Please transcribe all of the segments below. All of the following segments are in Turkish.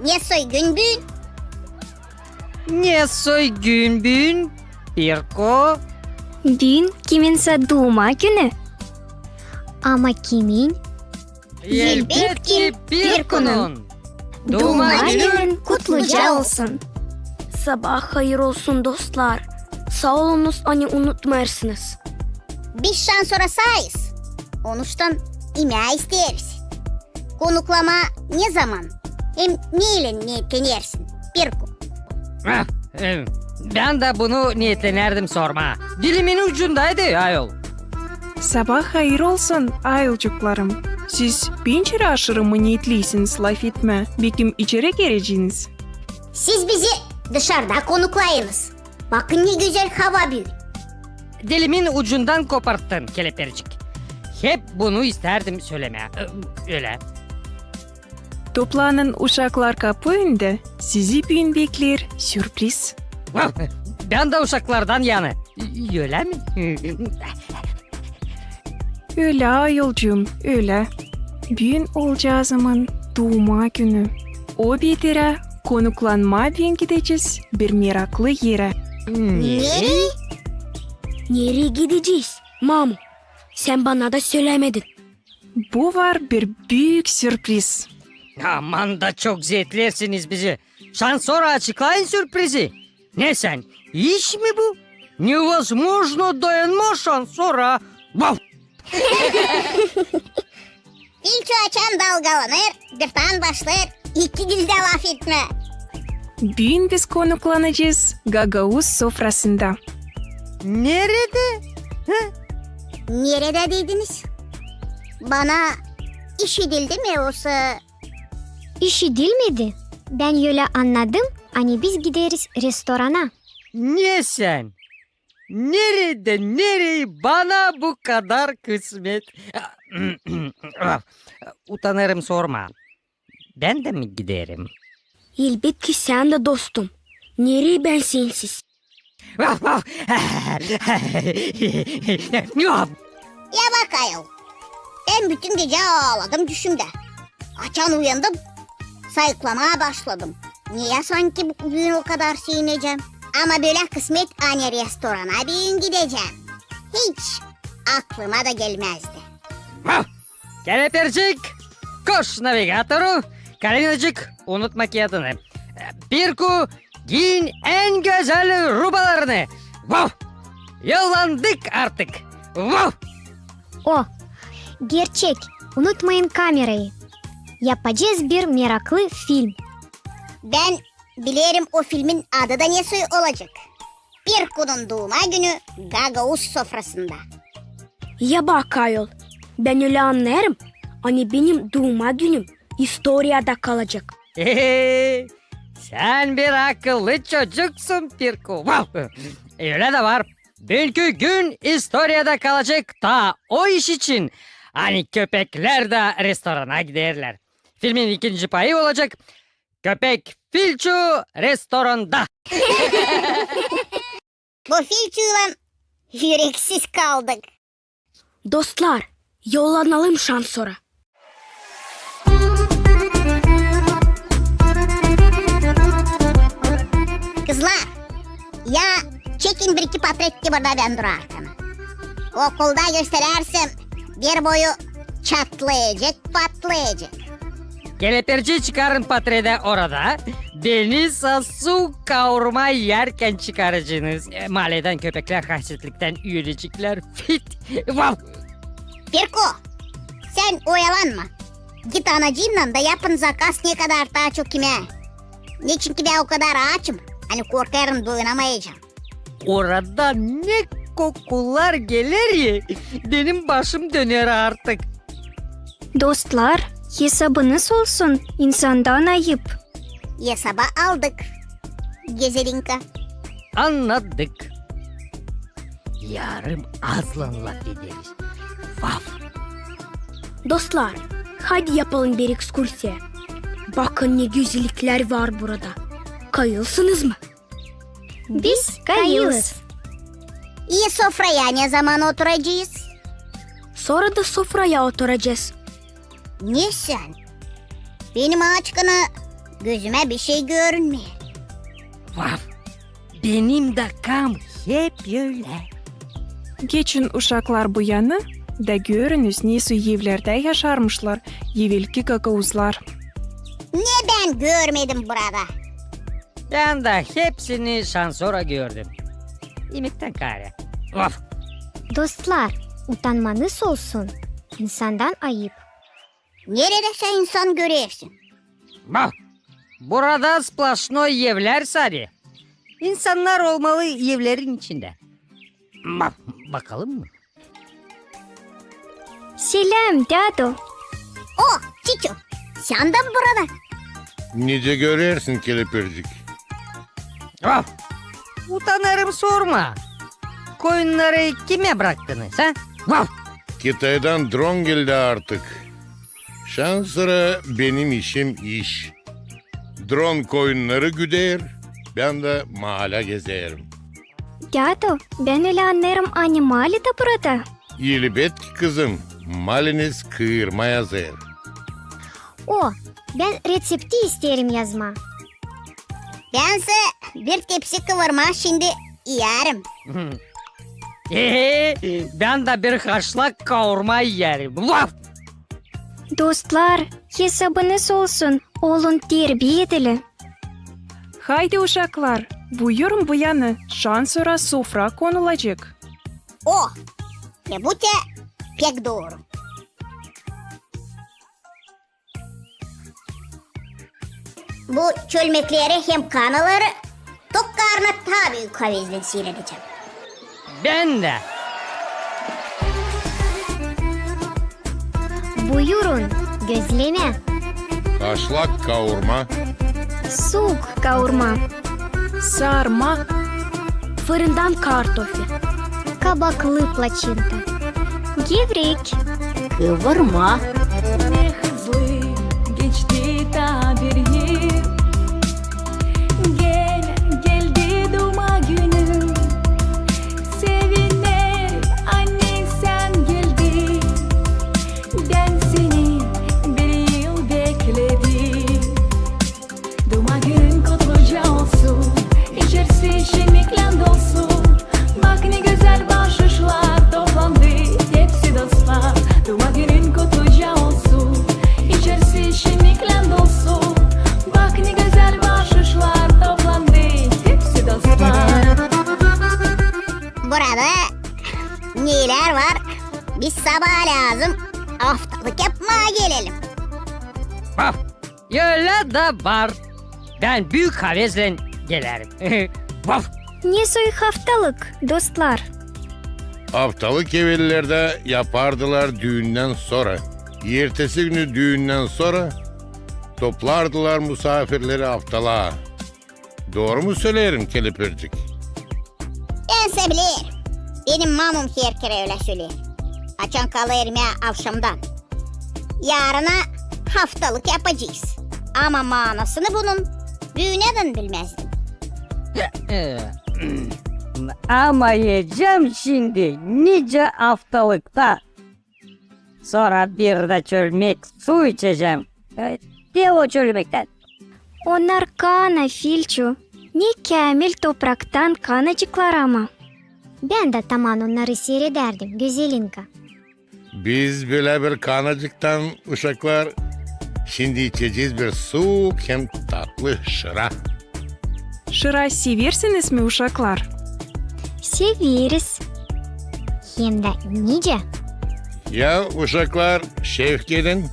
Ne soygun bugün? Ne soygun bugün? Pirko? Bugün kiminse doğma günü. Ama kimin? Elbette Pirko'nun. Doğma günün kutluca olsun. Sabah hayır olsun dostlar. Sağ olunuz hani unutmarsınız. Biz şans sonra sayız. Onuştan ime isteriz. Konuklama ne zaman? Hem neyle niyetlenirsin? Pirko. Ah, ben de bunu niyetlenerdim sorma. Dilimin ucundaydı ayol. Sabah hayır olsun ayolcuklarım. Siz pencere aşırı mı niyetliysiniz laf etme? Bekim içeri geleceğiniz. Siz bizi dışarıda konuklayınız. Bakın ne güzel hava bugün. Dilimin ucundan koparttın kelepircik. Hep bunu isterdim söylemeye. Öyle. Toplanın uşaklar kapı önünde. Sizi bugün bekler sürpriz. Ben de uşaklardan yani. Öyle mi? Öyle ayolcuğum öyle. Bugün olacağımın doğma günü. O betere konuklanma bugün gideceğiz bir meraklı yere. Nereye? Nereye gideceğiz? Mamu, sen bana da söylemedin. Bu var bir büyük sürpriz. Aman da çok zevklersiniz bizi. Şans sonra açıklayın sürprizi. Ne sen? İş mi bu? Невозможно dayanma şans sonra. Wow. İlk açan dalgalanır, bir tan başlar, iki dilde laf etme. Bugün biz konuklanacağız Gagauz sofrasında. Nerede? Nerede dediniz? Bana işitildi mi yoksa? İşi dilmedi. Ben öyle anladım. Hani biz gideriz restorana. Ne sen? Nereye bana bu kadar kısmet? Utanırım sorma. Ben de mi giderim? Elbet ki sen de dostum. Nereye ben sensiz? Ya bak ayol. Ben bütün gece ağladım düşümde. Açan uyandım. Sayıklamaya başladım. Niye sanki bugün o kadar sevineceğim? Ama böyle kısmet hani restorana bir gün gideceğim. Hiç aklıma da gelmezdi. Kelepircik, koş navigatörü. Kalinacık, unutma ki adını. Pirku, giyin en güzel rubalarını. Yollandık artık. O, gerçek. Unutmayın kamerayı. Yapacağız bir meraklı film. Ben bilirim o filmin adı da ne olacak. Pirku'nun doğuma günü Gagauz sofrasında. Ya bak ayol, ben öyle anlarım. Hani benim doğuma günüm historiada kalacak. Sen bir akıllı çocuksun Pirku. Öyle de var. Bugünkü gün historiada kalacak ta o iş için. Hani köpekler de restorana giderler. Filmin ikinci payı olacak. Köpek Filçu restoranda. Bu filçuyla yüreksiz kaldık. Dostlar, yollanalım şans sonra. Kızlar, ya çekin bir iki patret ki burada ben durar arkana. Okulda gösterirsem bir boyu çatlayacak patlayacak. Kelepirci çıkarın patrede orada. Deniz su kavurma yerken çıkarıcınız. Mahalleden köpekler haşitlikten üyelecekler. Fit. Pirko, sen oyalanma. Git anacığınla da yapın zakas ne kadar daha çok kime. Niçin ki ben o kadar açım. Hani korkarım doyunamayacağım. Orada ne kokular gelir ya. Benim başım döner artık. Dostlar, hesabınız olsun. İnsandan ayıp. Hesaba aldık. Gezelinka. Anladık. Yarım azlanla ederiz. Dostlar, hadi yapalım bir ekskursiye. Bakın ne güzellikler var burada. Kayılsınız mı? Biz kayığız. İyi sofraya ne zaman oturacağız? Sonra da sofraya oturacağız. Ne sen? Benim aşkına Gözüme bir şey görünmüyor. Vav. Benim de kam hep öyle. Geçin uşaklar bu yana da görünüz nesi evlerde yaşarmışlar. Evvelki gagavuzlar. Niye ben görmedim burada? Ben de hepsini şansora gördüm. İmikten kare. Vav. Dostlar, utanmanız olsun. İnsandan ayıp. Neredeyse insan görüyorsun. Vav. Burada splaşnoy evler sarı. İnsanlar olmalı evlerin içinde. Bakalım mı? Selam Dado. Oh Çiço, sen de mi burada? Nice görersin kelepircik. Vav. Utanırım sorma. Koyunları kime bıraktınız ha? Vav. Kitay'dan drone geldi artık. Şans sıra benim işim iş. Drone koyunları güder, ben de mahalle gezerim. Dado, ben öyle anlarım animali de burada. İlibet ki kızım, maliniz kıyırma yazar. O, ben resepti isterim yazma. Bense bir tepsi kıvırma şimdi yerim. Ben de bir haşlak kavurma yerim. Vav. Dostlar, hesabınız olsun. Olun terbiye edilin. Haydi uşaklar, buyurun bu yana. Şans sonra sofra konulacak. Oh, bu de pek doğru. Bu çölmekleri hem kanaları tok karnına daha büyük kavezle seyredeceğim. Ben de. Buyurun, gözleme. Kaşlak kavurma, Soğuk kavurma. Sarma, Fırından kartofi. Kabaklı plaçinta. Gevrek. Kıvırma. Ne hızlı geçti ta bir yıl. Geldi doğma günüm. Sevinir anne sen geldin. Ben seni bir yıl bekledim. Doğma günün kutluca olsun. İçerisi şenlikle dolsun. Bak ne güzel bahşişler toplandı. Hepsi dostlar. Doğma günün kutluca olsun. İçerisi şenlikle dolsun. Bak ne güzel bahşişler toplandı. Hepsi dostlar. Burada neler var? Biz sabah lazım haftalık yapmaya gelelim. Vav. Öyle de var. Ben büyük havezle gelirim. Vav. Ne soy haftalık dostlar. haftalık evvelilerde yapardılar düğünden sonra. Ertesi günü düğünden sonra toplardılar misafirleri haftalığa. Doğru mu söylerim kelepircik? Bense bilirim. Benim mamum her kere öyle söyler. Açan kalırım ya akşamdan. Yarına haftalık yapacağız. Ama manasını bunun düğüneden bilmezdim. Ama yiyeceğim şimdi nice haftalıkta. Sonra bir de çölmek su içeceğim. De o çölmekten. Onlar kana filçu. Ne kamil topraktan kanacıklar ama. Ben de tamam onları seyrederdim güzelinka. Biz böyle bir kanacıktan uşaklar şimdi içeceğiz bir su hem tatlı şıra. şıra seversiniz mi uşaklar? Severiz. Hem de nice. Ya uşaklar şevk edin.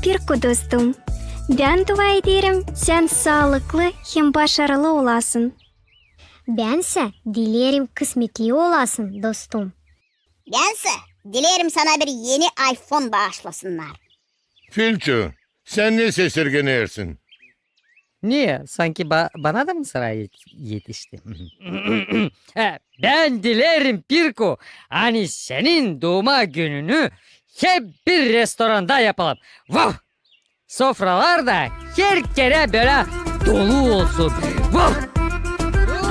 Pirko dostum. Ben dua ederim sen sağlıklı hem başarılı olasın. Bense dilerim kısmetli olasın dostum. Bense dilerim sana bir yeni iPhone bağışlasınlar. Filço sen ne sesirgenersin? Niye? Sanki bana da mı sıra yetişti? Ben dilerim Pirko. Hani senin doğuma gününü hep bir restoranda yapalım. Vav! Sofralar da her kere böyle dolu olsun. Vav!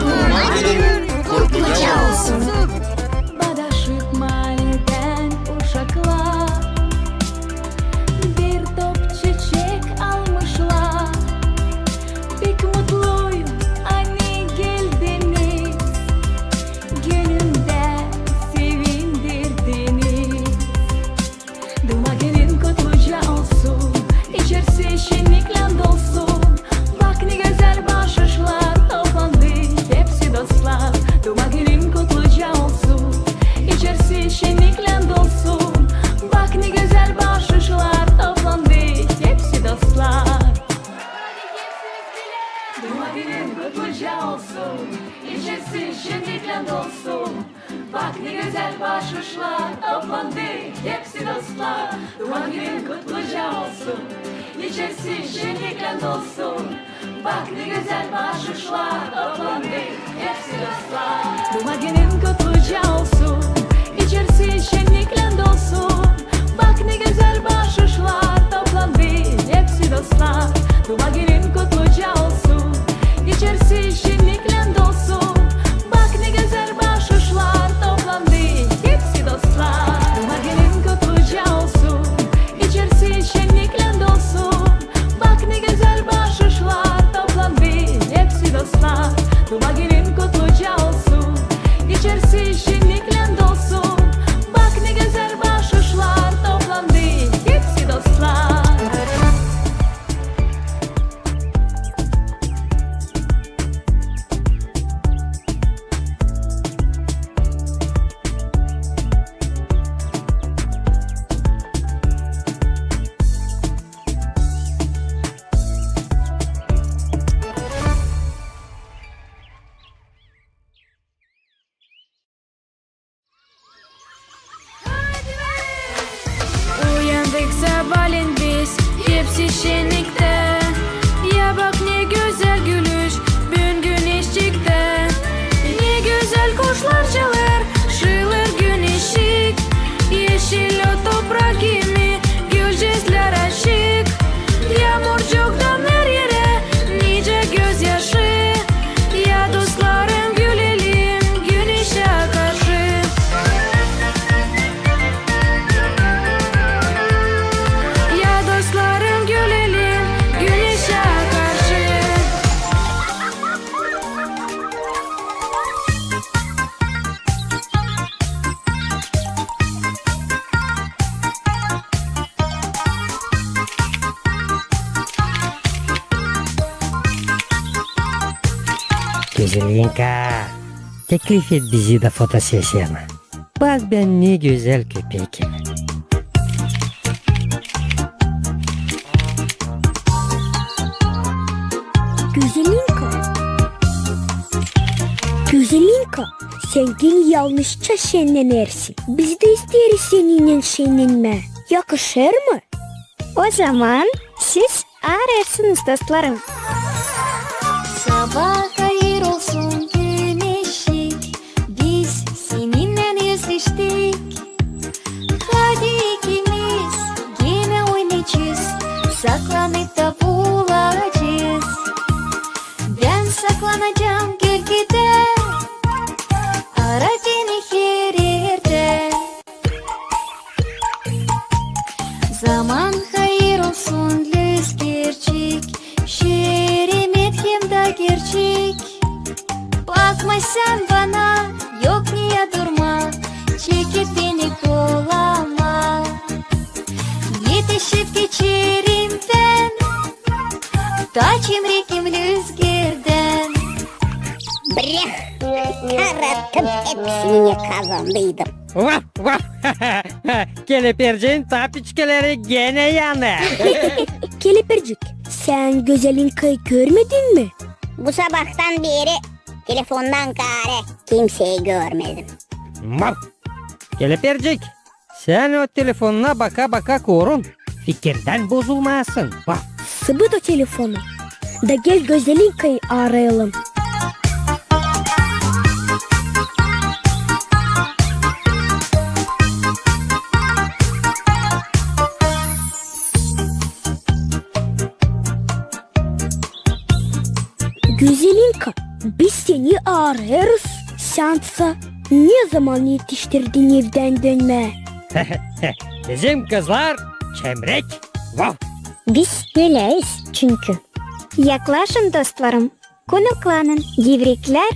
Doğuma günün kutluca olsun. Badaşık mahalleden uşaklar bir top çiçek almışlar. olsun. İçerisi şenlikle dolsun. Bak ne güzel bahşişler toplandı hepsi dostlar. Doğum günün kutluca olsun. İçerisi şenlikle dolsun. Bak ne güzel bahşişler toplandı hepsi dostlar. Doğum günün kutluca olsun. İçerisi şenlikle dolsun. Bak ne güzel bahşişler toplandı hepsi dostlar. Doğum günün kutluca olsun. İçerisi şenlikle dolsun. Bak ne güzel bahşişler toplandı hepsi dostlar. Doğum günün kutluca olsun. İçerisi şenlikle dolsun. Bak ne güzel bahşişler toplandı hepsi dostlar. Uyandık sabahleyin biz hepsi şenlikte. Ya bak ne güzel gülüş bugün güneş çıktı. Ne güzel kuşlar çalar şılır gün ışık. Yeşil o toprak gibi gülcezler açık. Yağmur çok damlar yere nice gözyaşı. Ya dostlarım gülelim güneşe karşı. Ya dostlarım gülelim güneşe karşı. Güzelinka, teklif et bizi de fotosesiyona. Bak ben ne güzel köpekim. Güzelinka. Güzelinka. Sen gene yanlışça şenlenersin. Biz de isteriz seninle şenlenme. Yakışır mı? O zaman siz ararsınız dostlarım. Sabah hayır olsun güneşik. Biz seninle yüzleştik. Hadi ikimiz yine oynayacağız. Saklanıp da bulacağız. Ben saklanacağım gölgede. Ara beni her yerde. Zaman hayır olsun lüz gerçek. Şeremet hem de gerçek. Bakma sen bana yok niye durma. Çekip beni kolama. Yetişip geçerim ben. Taçım rekim rüzgardan. Breh. Karattım hepsini kazandıydım. Vah vah. Kelepirciğin tapiçkeleri gene yanı. Kelepircik, sen Gözelinka'yı görmedin mi? Bu sabahtan beri telefondan gare kimseyi görmedim. Vav. Kelepircik, sen o telefonuna baka baka korun. Fikirden bozulmasın. Vav. Sıbıt o telefonu. Da gel Gözelinka'yı arayalım. Güzelinka, biz seni ararız. Şansa ne zaman yetiştirdin evden dönme? Bizim kızlar çemrek. Vav. Biz öyleyiz çünkü. Yaklaşın dostlarım. Konuklanın. Gevrikler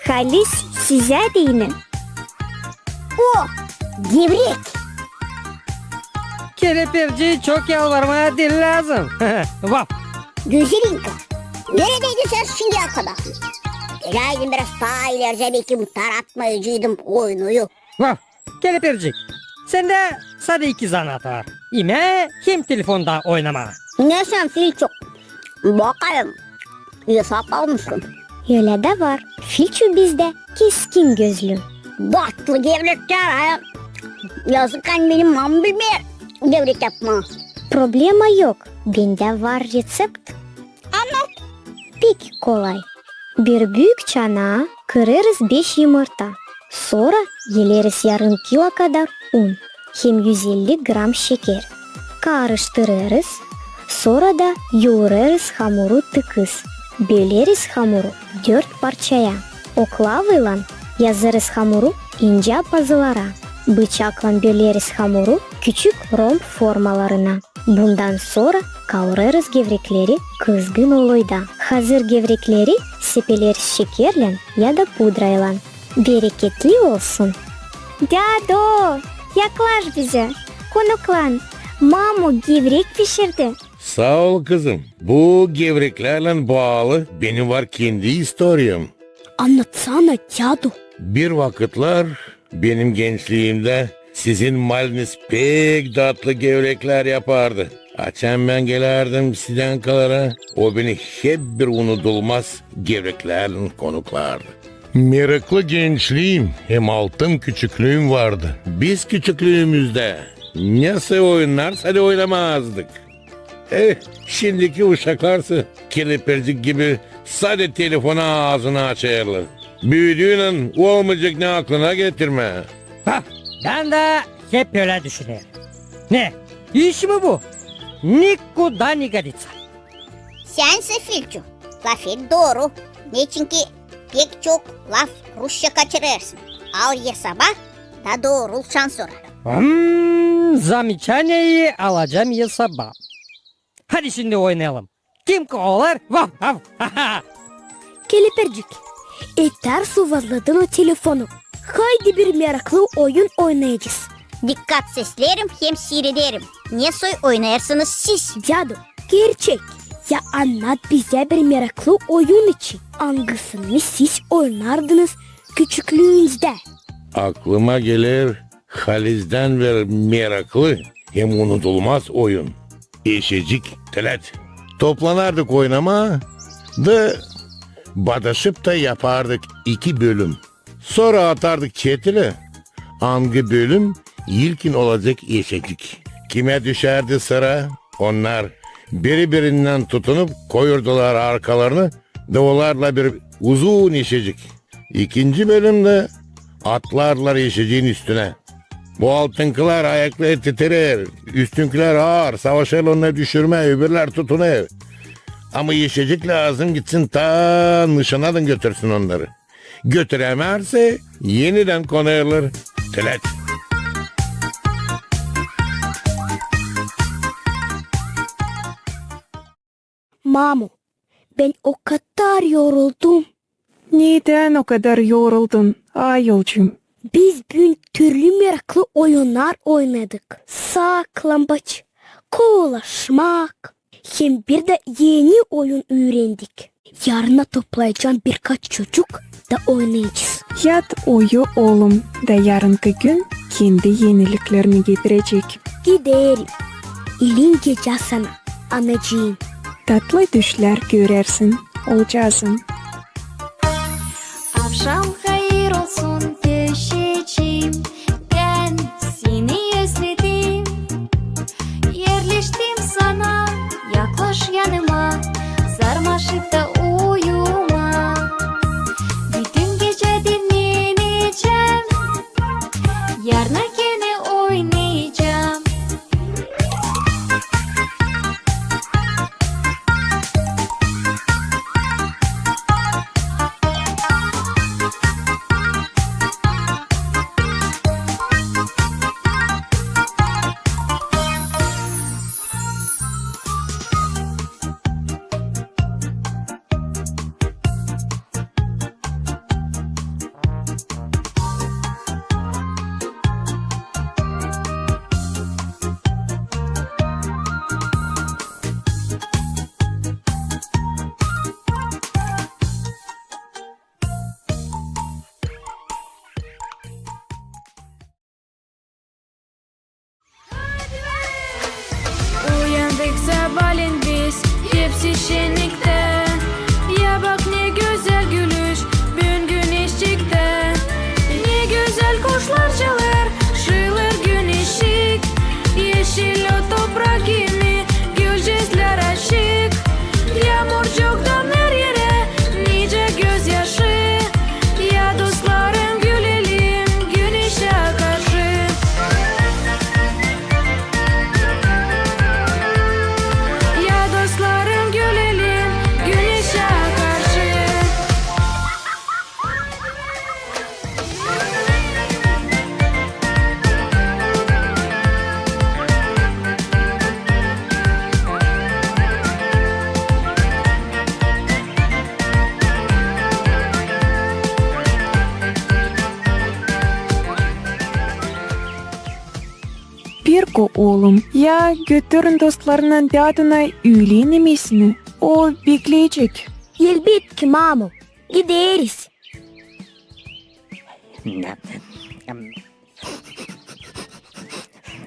halis size değinin. O gevrek. Kelepirci çok yalvarmaya dil lazım. Vav. Güzelinka. Neredeydin sen şimdiye kadar? Geleydin biraz daha ileride belki bu taratmayıcıydım oyunuyu. Vav. Kelepircik. Sende sadece iki zanaat var. İme hem telefonda oynama. Ne sen Filço? Bakayım. Yasak mısın? Öyle de var. Filçu bizde keskin gözlü. Batlı gevrekler ha. Yazık benim mam bilmeyer. Gevrek yapma. Problema yok. Bende var resept. Anlat. Peki kolay. Bir büyük çanağa kırarız 5 yumurta. Sonra yeleriz yarım kilo kadar un. Hem 150 gram şeker. Karıştırırız. Sonra da yoğururuz hamuru tıkız. Böleriz hamuru 4 parçaya. Oklavayla yazarız hamuru ince pazılara. Bıçakla böleriz hamuru küçük romb formalarına. Bundan sonra kavurarız gevrekleri kızgın olayda. Hazır gevrekleri sepeleriz şekerle ya da pudrayla. Bereketli olsun. Dado, yaklaş bize. Konuklan. Mamu gevrek pişirdi. Sağ ol kızım. Bu gevreklerle bağlı benim var kendi istoryam. Anlatsana Dado. Bir vakitler benim gençliğimde sizin maliniz pek tatlı gevrekler yapardı. Açan ben gelerdim Sidenkalara. O beni hep bir unutulmaz gevreklerle konuklardı. Meraklı gençliğim hem altın küçüklüğüm vardı. Biz küçüklüğümüzde nasıl oynarsa da oynamazdık. Şimdiki uşaklarsa kelepircik gibi sadece telefona ağzını açarlar. Büyüdüğünün olmayacak ne aklına getirme. Hah, ben de hep öyle düşünüyorum. Ne? İş mi bu? Nikuda не годится. Sense Filço. Lafı doğru. Ne çünkü pek çok laf Rusça kaçırırsın. Al ye sabah da doğrulsan sonra. Замечаниеyi alacağım ya sabah. Hadi şimdi oynayalım. Kim kovalar? Vav vav. Kelepercik. Ters yuvarladın o telefonu. Haydi bir meraklı oyun oynayacağız. Dikkat seslerim hem seyrederim. Ne soy oynarsınız siz? Dado, gerçek. Ya anlat bize bir meraklı oyun için. Hangisini siz oynardınız küçüklüğünüzde? Aklıma gelir Haliz'den bir meraklı hem unutulmaz oyun. Eşecik telet. Toplanardık oynama da badaşıp da yapardık 2 bölüm. Sonra atardık çetile. Hangi bölüm ilkin olacak eşecik. Kime düşerdi sıra onlar birbirinden tutunup koyurdular arkalarını davularla bir uzun eşecik. 2. bölümde atlarlar eşeceğin üstüne. Bu altınkılar ayakları titrer, üstünkiler ağır, savaşır onları düşürme, öbürler tutunur. Ama eşecik lazım gitsin ta nişanadan götürsün onları. Götüremezse yeniden konuyorlar. Telet. Mamu, ben o kadar yoruldum. Neden o kadar yoruldun Ayılcığım? Biz bugün türlü meraklı oyunlar oynadık. Saklambaç, kovalaşmak. Hem bir de yeni oyun öğrendik. Yarına toplayacağım birkaç çocuk da oynayacağız. Yat uyu oğlum da yarınki gün kendi yeniliklerini getirecek. Giderim. İlin gece sana anacığım. Tatlı düşler görersin, olacağızın. Akşam hayır olsun düşeceğim. Ben seni özledim. Yerleştim sana, yaklaş yanıma. Sarmaşık da uyuma. Bütün gece dinleneceğim. Yarına gene oynayacağım. Uyandık sabahleyin biz hepsi şenlikte. Ya bak ne güzel gülüş bugün güneş çıktı. Ne güzel kuşlar çalar şılır gün ışık. Yeşil o toprak gibi Pirko oğlum. Ya götürün dostlarının dadına öğlenemesini. O bekleyecek. Elbette mamo. Gideriz.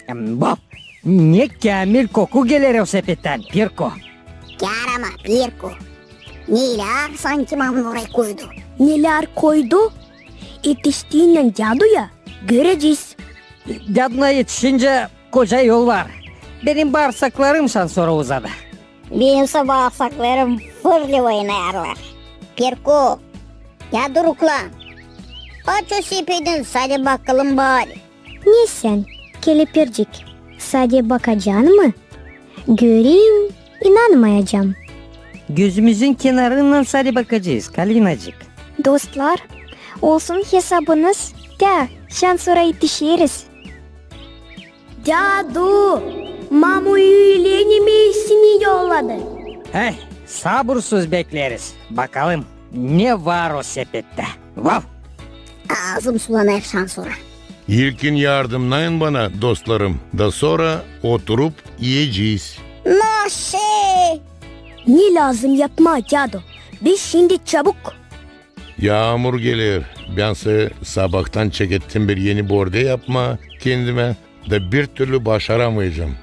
Bak, ne kamil koku gelir o sepetten Pirko. Yarama Pirko. Neler sanki Mamın oraya koydu. Neler koydu? Yetiştiğinden caduya göreceğiz. Cadına yetişince koca yol var. Benim bağırsaklarım sonra uzadı. Benimse bağırsaklarım fırlı oynarlar. Pirko. Ya durukla. Aç o sepedin hadi bakalım bari. Ne sen? Kelepircik. Sadece bakacaksın mı? Göreyim, inanmayacağım. Gözümüzün kenarından sadece bakacağız Kalinacık. Dostlar, olsun hesabınız da şansora yetişiriz. Cadu. Mamo öğlenemesini yolladı. Hey, sabırsız bekleriz. Bakalım ne var o sepette. Wow. Ağzım sulanır şansora. İlkin yardımlayın bana dostlarım. Da sonra oturup yiyeceğiz. Nasıl? Ne lazım yapma Cadu. Biz şimdi çabuk. Yağmur gelir. Bense sabahtan çekettim bir yeni borde yapma kendime. Da bir türlü başaramayacağım.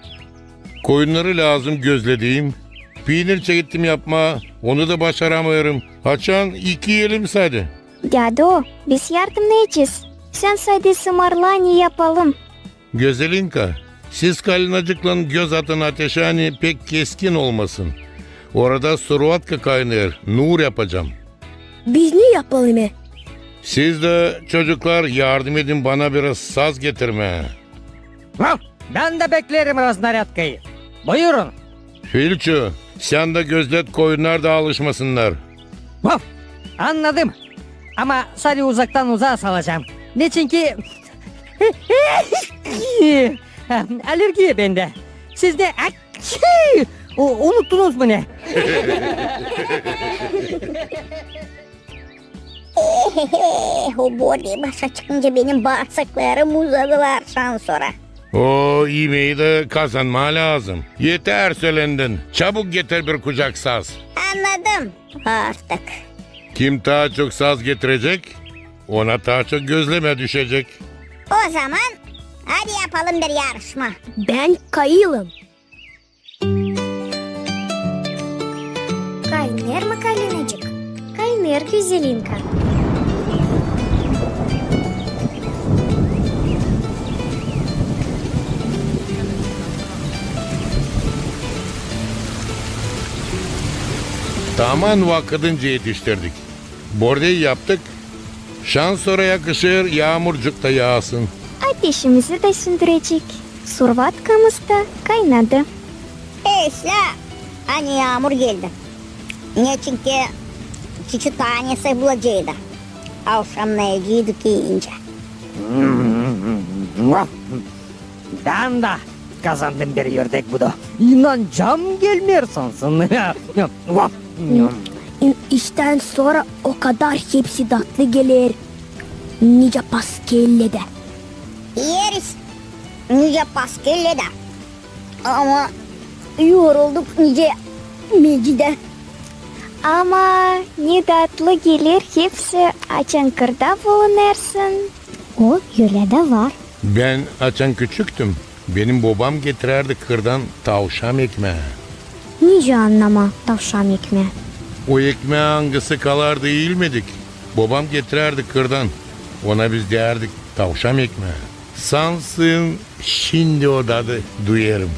Koyunları lazım gözlediğim. Peynir çekettim yapma. Onu da başaramıyorum. Haçan 2 yiyelim sadece. Dado, biz yardımlayacağız. Sen sadece sımarlani yapalım. Gözelinka, siz Kalinacık'la göz atın ateşi hani pek keskin olmasın. Orada Suruatka kaynıyor. Nur yapacağım. Biz ne yapalım? Siz de çocuklar yardım edin bana biraz saz getirme. Wow. Ben de beklerim Raznaryadka'yı. Buyurun. Filço, sen de gözlet koyunlar da alışmasınlar. Wow. Anladım. Ama sadece uzaktan uzağa salacağım. Ne çünkü... alerji bende. Siz de... unuttunuz mu ne? O borde başa çıkınca benim bağırsaklarım uzadılar şansora. O yemeği de kazanma lazım. Yeter söylendin. Çabuk getir bir kucak saz. Anladım artık. Kim daha çok saz getirecek, ona daha çok gözleme düşecek. O zaman hadi yapalım bir yarışma. Ben kayılım. Kaynar mı Kalinacık? Kaynar güzelinka. Tamam vakıdınca yetiştirdik. Bordeyi yaptık. Şans sonra yakışır, yağmurcuk da yağsın. Ateşimizi de söndürecek. Survatkamız da kaynadı. Esla hani yağmur geldi. Ne çünkü çiçi tanesi bulacaktı. Akşamlayacaktık yiyince. Ben de kazandım bir yerdek bu da. İnancam gelmiyor sansın. İşten sonra o kadar hepsi tatlı gelir. Nice paskelle de. Yeriz. Nice paskelle de. Ama yorulduk nice mecide. Ama ne tatlı gelir hepsi açan kırda bulunarsın. O öyle de var. Ben açan küçüktüm. Benim babam getirirdi kırdan tavşan ekmeği. Nice anlama tavşan ekmeği. O ekmeği hangisi kalar değil miydik? Babam getirirdi kırdan. Ona biz derdik tavşan ekmeği. Sansın şimdi o tadı duyarım.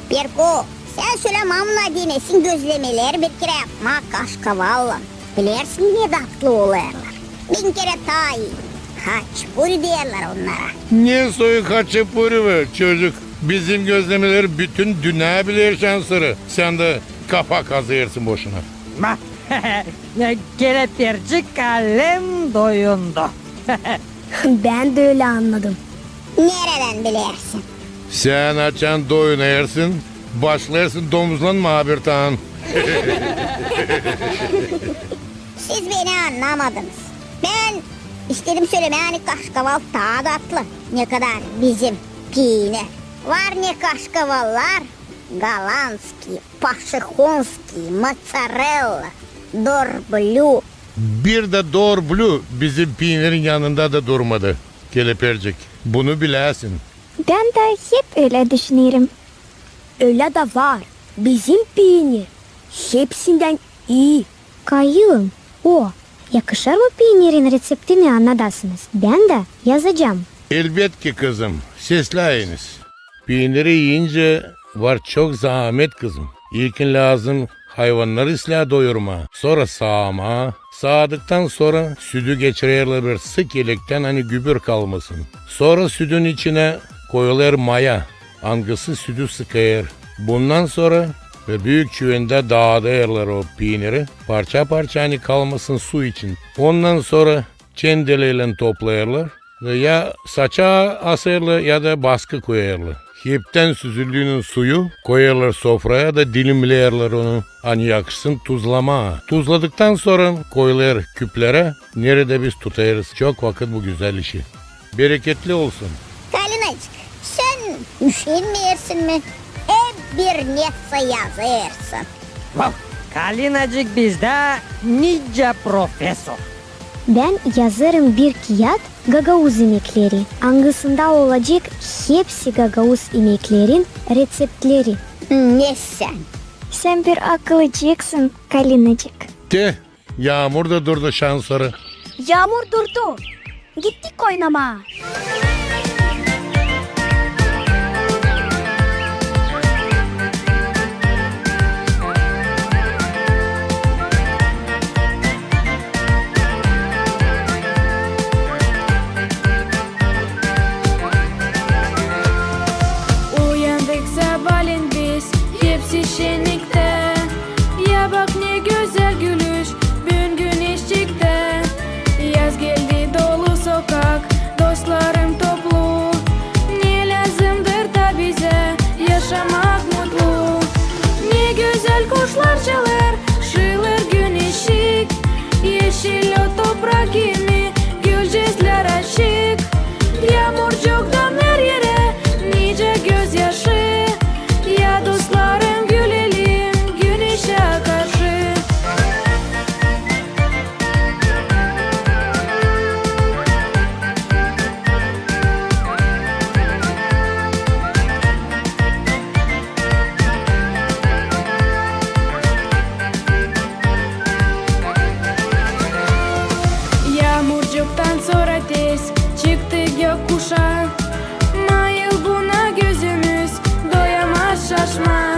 Pirko sen söyle mamla dinesin gözlemeleri bir kere yapma kaşkavalla. Bilirsin ne tatlı olarlar. Bin kere ta iyi. Haçpuri derler onlara. Ne soyuk haçapuri mı çocuk? Bizim gözlemeleri bütün dünya bilir şansları. Sen de kafa kazıyırsın boşuna. Kelepircik kalem doyundu. Ben de öyle anladım. Nereden bilirsin? Sen açan doyun yersin, başlarsın domuzlanma bir tane. Siz beni anlamadınız. Ben istedim söylemeye hani kaşkaval daha tatlı. Ne kadar bizim peynir. Varne kaşkavallar, Galanski, Paşikonski, Mozzarella, Dorblü. Bir de Dorblü bizim peynirin yanında da durmadı. Kelepercik. Bunu bilesin. Ben de hep öyle düşünüyorum. Öyle de var. Bizim peynir hepsinden iyi. Kayığım. O. Yakışır mı peynirin reseptini anladasınız? Ben de yazacağım. Elbet ki kızım. Seslayınız. Peyniri yiyince var çok zahmet kızım. İlkin lazım hayvanları ıslah doyurma. Sonra sağma. Sağdıktan sonra sütü geçirirler bir sık yelekten hani gübür kalmasın. Sonra sütün içine koyulur maya. Angısı sütü sıkayır. Bundan sonra ve büyük çüvende dağıtırlar o peyniri. Parça parça hani kalmasın su için. Ondan sonra çendeleyle toplayırlar. Ve ya saça asırlar ya da baskı koyarlar. Hepten süzüldüğünün suyu koyarlar sofraya da dilimleyerler onu. Hani yakışsın tuzlama. Tuzladıktan sonra koyarlar küplere. Nerede biz tutarız. Çok vakit bu güzel işi. Bereketli olsun. Kalinacık, sen üşenmeyersin mi? Hep bir netse yazırsın. Wow. Kalinacık bizde nice profesör. Ben yazarım bir kağıt Gagavuz yemekleri. Hangisinde olacak hepsi Gagavuz yemeklerin reseptleri. Ne sen? Sen bir akıllıcıksın Kalinacık. De yağmur da durdu şansları. Yağmur durdu. Gittik oynama. Uyandık sabahleyin biz hepsi şenlikte. Ya bak ne güzel gülüş bugün güneş çıktı. Yaz geldi dolu sokak dostlarım toplu. Ne lazımdır da bize yaşamak mutlu. Ne güzel kuşlar çalar şılır güneşik. Yeşil o toprak gibi gülcezler açık. Yağmurcuktan her yere nice gözyaşı. Ya dostlarım gülelim güneşe karşı. Yağmurcuktan sonra tez çıktı gökkuşağı. Mayıl buna gözümüz doyamaz şaşma.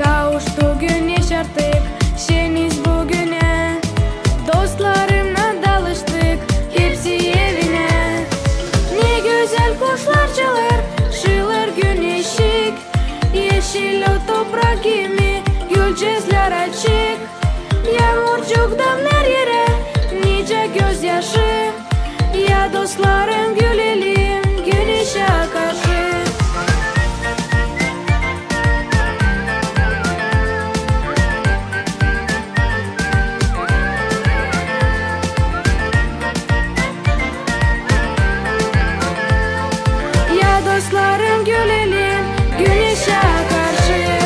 Kavuştu güneş artık şeniz bugüne. Dostlarımla dalıştık hepsi evine. Ne güzel kuşlar çalar şılır güneşik. Yeşil o toprak gibi gülcezler açık. Yağmurcuktan her yere nice gözyaşı. Ya dostlarım gülelim güneşe karşı. Ya dostlarım gülelim güneşe karşı.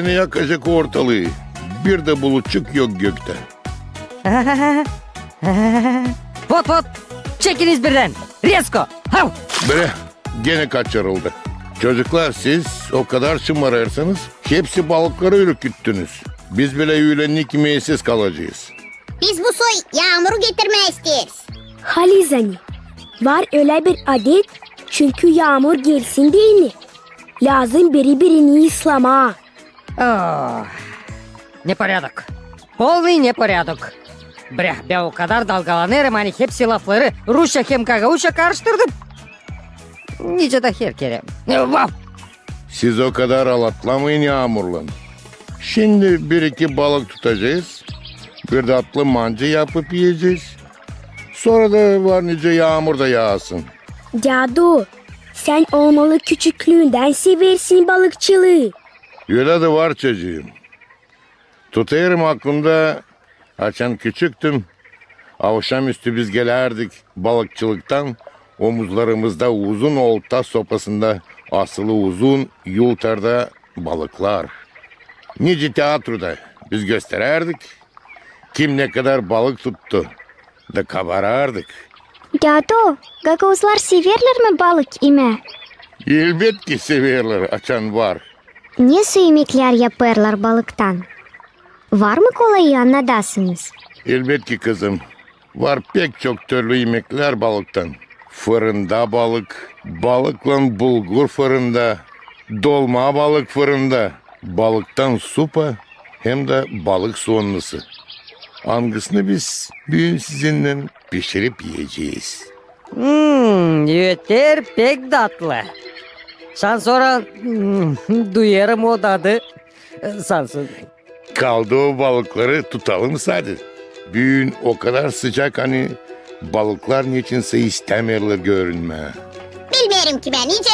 Gene yakacak ortalığı. Bir de bulutçuk yok gökte. Pot pot. Çekiniz birden. Riesko. Hav. Bre, gene kaçırıldı. Çocuklar siz o kadar şımarırsanız hepsi balıkları ürküttünüz. Biz bile üylenlik meyesiz kalacağız. Biz bu soy yağmuru getirmeye isteriz. Halizani, var öyle bir adet çünkü yağmur gelsin değil mi? Lazım birini ıslama. Oh. Непорядок. Полный непорядок. Бля, ben o kadar dalgalanırım hani hepsi lafları Rusça hem Gagavuşça karıştırdım. Nice de her kere. Vav. Siz o kadar alatlamayın yağmurla. Şimdi bir iki balık tutacağız. Bir de atlı mancı yapıp yiyeceğiz. Sonra da var nice yağmur da yağsın. Cadu, sen olmalı küçüklüğünden seversin balıkçılığı. Öyle de var çocuğum. Tutayım aklımda. Açan küçüktüm. Akşamüstü biz gelerdik balıkçılıktan. Omuzlarımızda uzun olta sopasında asılı uzun yultarda balıklar. Nice tiyatroda biz göstererdik. Kim ne kadar balık tuttu da kabarardık. Cadu, Gagavuzlar severler mi balık yeme? Elbet ki severler açan var. Nasıl yemekler yaparlar balıktan? Var mı kolayı anladasınız? Elbet ki kızım. Var pek çok türlü yemekler balıktan. Fırında balık, balıkla bulgur fırında, dolma balık fırında, balıktan supa hem de balık soğanlısı. Hangisini biz bugün sizinle pişirip yiyeceğiz. Yeter pek tatlı. Sen sonra duyarım o tadı. Sansın. Kaldı o balıkları tutalım hadi. Bugün o kadar sıcak hani balıklar niçinse istemiyorlar görünme. Bilmiyorum ki ben iyice.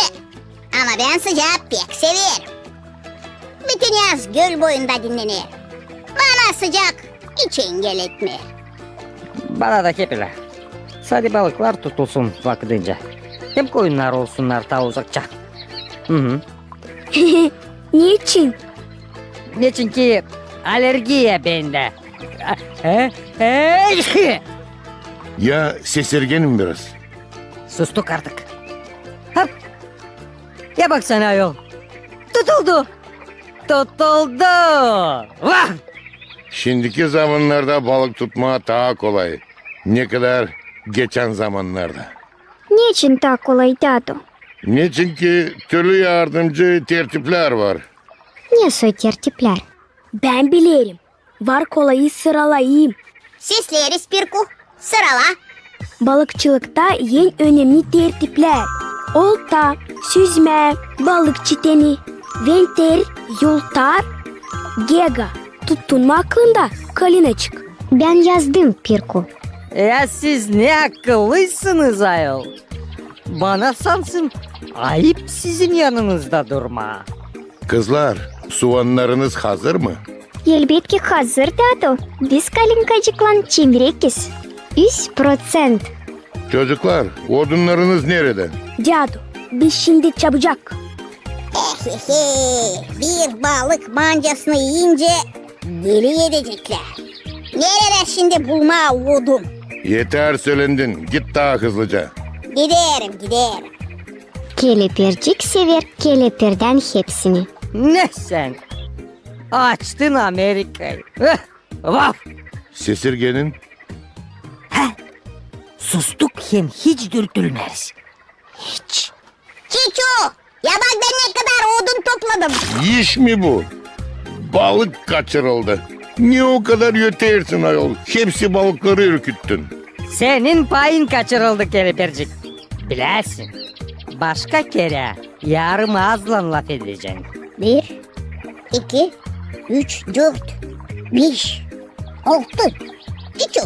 Ama ben sıcağı pek severim. Bütün yaz göl boyunda dinlenir. Bana sıcak hiç engel etmiyor. Bana da kepiler. Sadece balıklar tutulsun vaktince. Hem koyunlar olsunlar ta uzakça. Hı. Niçin? Ne çünkü alerjiye bende. Ya sesirgenim biraz. Sustuk artık. Hop. Ya baksana ayol. Tutuldu. Tutuldu. Vah. Şimdiki zamanlarda balık tutma daha kolay. Ne kadar geçen zamanlarda. Niçin так kolay Cadu? Ne çünkü türlü yardımcı tertipler var. Ne tertipler? Ben bilirim. Var kolayı sıralayayım. Sisleriz Pirku. Sırala. Balıkçılıkta en önemli tertipler. Olta, süzme, balık çiteni, venter, yultar, gega. Tuttun mu aklında? Kalın açık. Ben yazdım Pirku. Ya siz ne akıllısınız ayol. Bana sansın ayıp sizin yanınızda durma. Kızlar, soğanlarınız hazır mı? Elbette hazır Cadu. Biz kalinkacıkla çimrekiz. 100%. Çocuklar, odunlarınız nerede? Cadu, biz şimdi çabucak. Bir balık mancasını yiyince deli edecekler. Nerede şimdi bulma odun? Yeter söylendin, git daha hızlıca. Giderim. Kelepircik sever kelepirden hepsini. Ne sen? Açtın Amerika'yı. Vah. Sesirgenin Sustuk hem hiç dürtülmeriz. Hiç. Çiço! Ya bak ben ne kadar odun topladım. iş mi bu? Balık kaçırıldı. Niye o kadar yetersin ayol? Hepsi balıkları ürküttün. Senin payın kaçırıldı kelepircik. Bilersin. Başka kere yarım ağızla laf edeceksin. 1, 2, 3, 4, 5, 6. Çiço!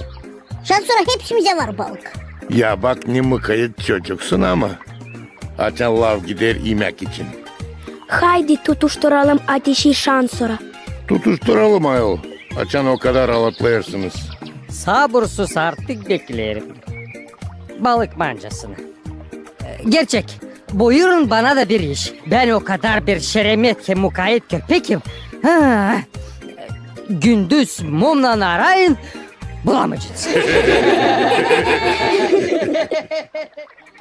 Sen sonra hepsimize var balık. Ya bak ne mıkayıt çocuksun ama. Açan lav gider yemek için. Haydi tutuşturalım ateşi şansora. Tutuşturalım ayol. Açan o kadar alatlayarsınız. Sabırsız artık beklerim. Balık mancasını. Gerçek. Buyurun bana da bir iş. Ben o kadar bir şeremet ki mukayyet köpekim. Ha, gündüz mumla arayın bulamayacağız.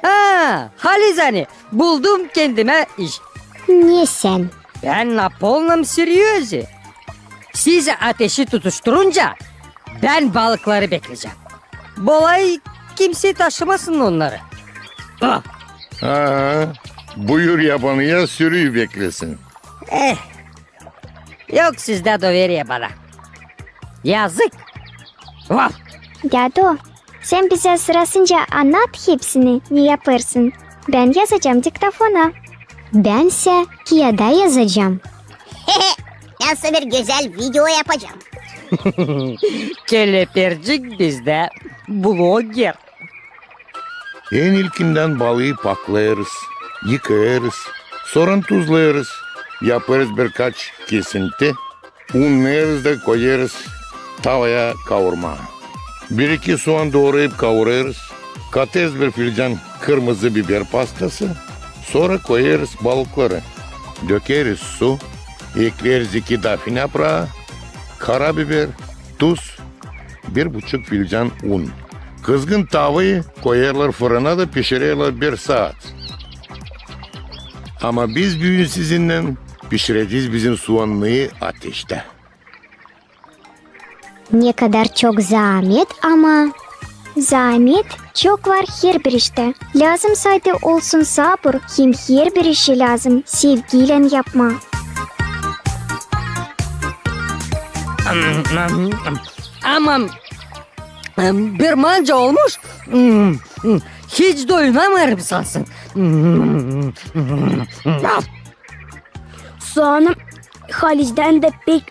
Ha, Halizani buldum kendime iş. Niye sen? Ben Napolyon'um seriyozi. Siz ateşi tutuşturunca ben balıkları bekleyeceğim. Bu olay kimse taşımasın onları. Ah, Ha, buyur yabanıya sürüyü beklesin. yok sizde de veriyor bana. Yazık. Vah. Dado, sen bize sırasınca anlat hepsini. Ne yaparsın? Ben yazacağım diktafona. Bense Kia'da yazacağım. Nasıl bir güzel video yapacağım. Kelepircik bizde blogger. En ilkinden balığı paklayarız, yıkayarız, sonra tuzlayarız. Yaparız birkaç kesinti, unlayarız da koyarız tavaya kavurma. Bir iki soğan doğrayıp kavurarız. Katarız bir fincan kırmızı biber pastası. Sonra koyarız balıkları. Dökeriz su, ekleriz 2 dafine yaprağı, karabiber, tuz, 1,5 fincan un. Kızgın tavayı koyarlar fırına da pişirirler 1 saat. Ama biz bugün sizinle pişireceğiz bizim soğanlıyı ateşte. Ne kadar çok zahmet ama... Zahmet çok var her bir işte. Lazım saydı olsun sabır. Hem her bir işi lazım. Sevgiyle yapma. Aman bir manca olmuş. Hiç doyunamıyorum sansın. Soğanım Haliz'den de pek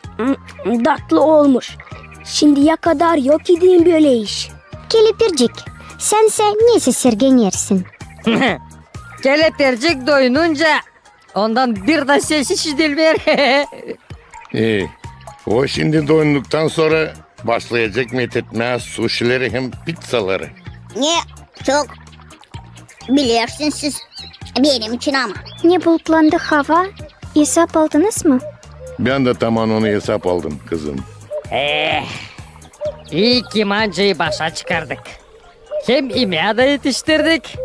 tatlı olmuş. Şimdiye kadar yok edeyim böyle iş. Kelepircik, sense neyse sirgenirsin. Kelepircik doyununca ondan bir de ses işitilmiyor. İyi. O şimdi doyunduktan sonra başlayacak methetmeye suşileri hem pizzaları. Ne çok biliyorsunuz siz benim için ama. Ne bulutlandı hava? Hesap aldınız mı? Ben de tamam onu hesap aldım kızım. İyi ki mancayı başa çıkardık. Hem imeğe de yetiştirdik.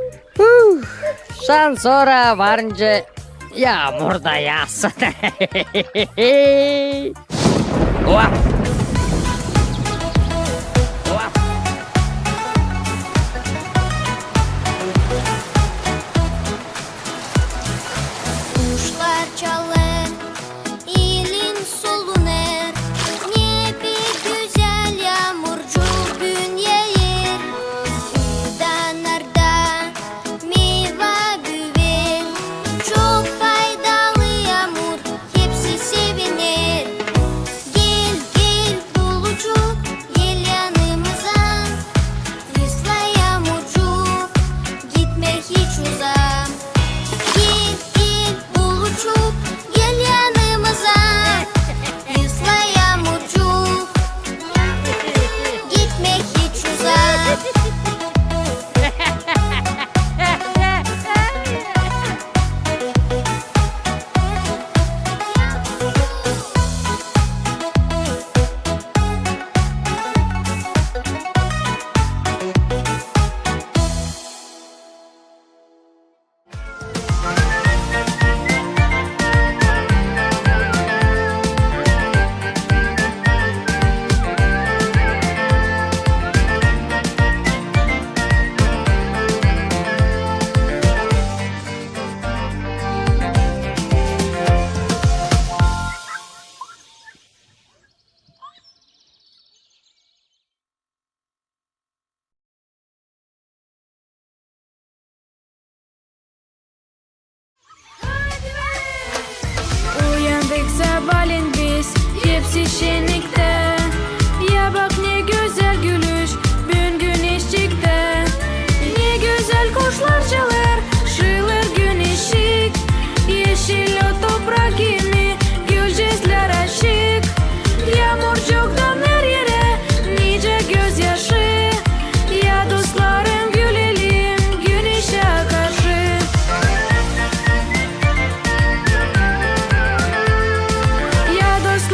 Şan sonra varınca yağmur da yağsın. Vah! Vah! Kuşlar çalar, ilin soluner. Ne bir güzel yağmurcuk gün yağır. Fidanlarda meyve büver. Çok faydalı yağmur, hepsi sevinir. Gel gel bulucuk, gel yanımıza. Isla yağmurcuk, gitme hiç uzağa. Gel gel bulucuk, gel yanımıza. Isla yağmurcuk, gitme hiç uzağa. Uyandık sabahleyin biz hepsi şenlikte. Ya bak ne güzel gülüş bugün güneş çıktı. Ne güzel kuşlar çalar şılır gün ışık. Yeşil o toprak gibi gülcesler aşık. Yağmurcuktan her yere nice gözyaşı. Ya dostlarım gülelim güneşe karşı. Ya dostlarım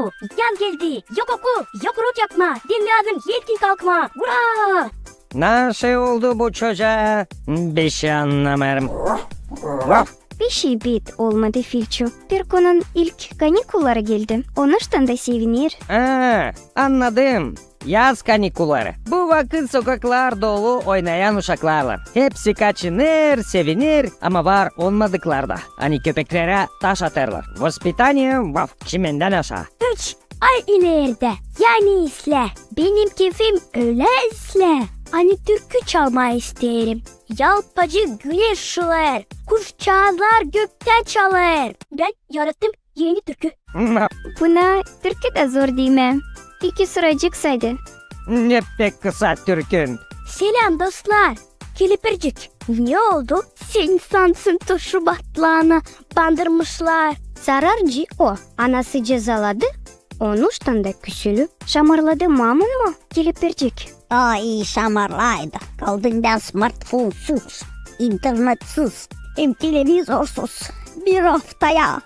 Mamu, yaz geldi. Yok oku, yok rot yapma. Din lazım, yetkin kalkma. Ura! Nasıl oldu bu çocuğa? Bir şey anlamıyorum. Bir şey bit olmadı Filço. Pirko'nun ilk kanikulları geldi. Onuştan da sevinir. Anladım. Yaz kanikulları. Bu vakit sokaklar dolu oynayan uşaklarla. Hepsi kaçınır, sevinir ama var olmadıklarda. Hani köpeklere taş atarlar. Vaspitaniye çimenden aşağı. 3 ay ileride. Yani isle. Benim keyfim öyle isle. Hani türkü çalmayı isterim. Yalpacı güneş şılar. Kuş çağlar gökten çalar. Ben yarattım yeni türkü. Buna Türkçe de zor değil mi? 2 sıracık saydı. Ne pek kısa türkün. Selam dostlar. Kilipircik. Ne oldu? Sen sansın tuşu batlağına bandırmışlar. Zararcı o. Anası cezaladı. Onuştan da küsülü. Şamarladı mamun mu? Kilipircik. Ay şamarlaydı. Kaldın ben smartphone'suz, internetsiz, hem televizorsuz. Bir haftaya.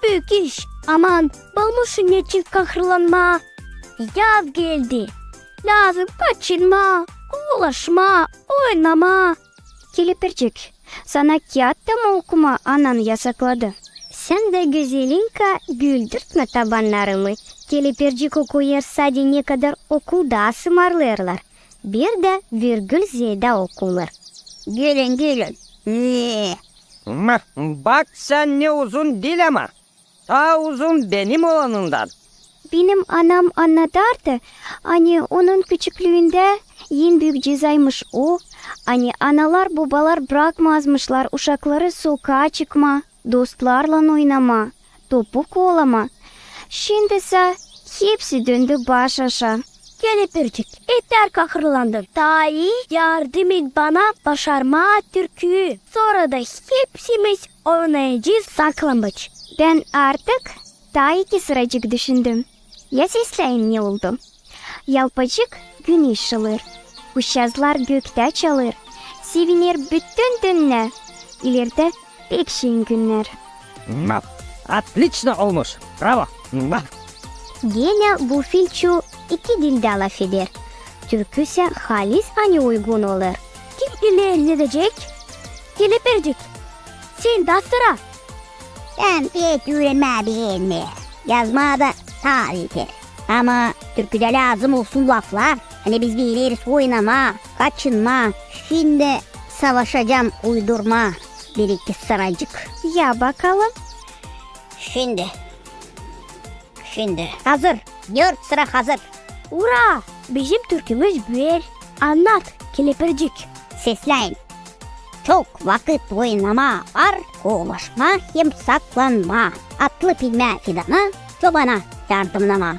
Büyük iş. Aman balmışın için kahrlanma. Yaz geldi. Lazım kaçınma. Ulaşma. Oynama. Kilipircik. Sana kağıtta mı okuma anan yasakladı? Sen de güzelinka güldürtme tabanlarımı. Kilipircik okuyor sadece ne kadar okulda ısmarlarlar. Bir de virgül z'de okurlar. Gülün gülün. Bak sen ne uzun dil ama. Daha uzun benim olanından. Benim anam anlatardı. Hani onun küçüklüğünde en büyük cezaymış o. Hani analar babalar bırakmazmışlar uşakları sokağa çıkma, dostlarla oynama, topu kovalama. Şimdi ise hepsi döndü baş aşağı. Kilipircik. Yeter kahrlandın. Daha iyi yardım et bana başarma türküyü. Sonra da hepsimiz oynayacağız saklambaç. Ben artık daha 2 sıracık düşündüm. Ya sesleyin ne oldu? Yalpacık güneş alır. Kuşazlar gökte çalır. Sevinir bütün dünya. İleride pek şen günler. Отлично olmuş. Bravo. Gene bu Filço 2 dilde laf eder. Türkü ise halis hani uygun olur. Kim ilerleyecek? Kilipircik. Sen de sıra. Ben pek öğrenme beğenme. Yazmaya da tarih. Ama türküde lazım olsun laflar. Hani biz biliriz oynama, kaçınma. Şimdi savaşacağım uydurma. 1-2 sıracık. Ya bakalım. Şimdi hazır. 4 sıra hazır. Ura! Bizim türkümüz bir. Anlat Kilipircik. Sesleyin. Çok vakit oynama var. Kovalaşma hem saklanma. Atlı bilme fidana, çobana yardımlama.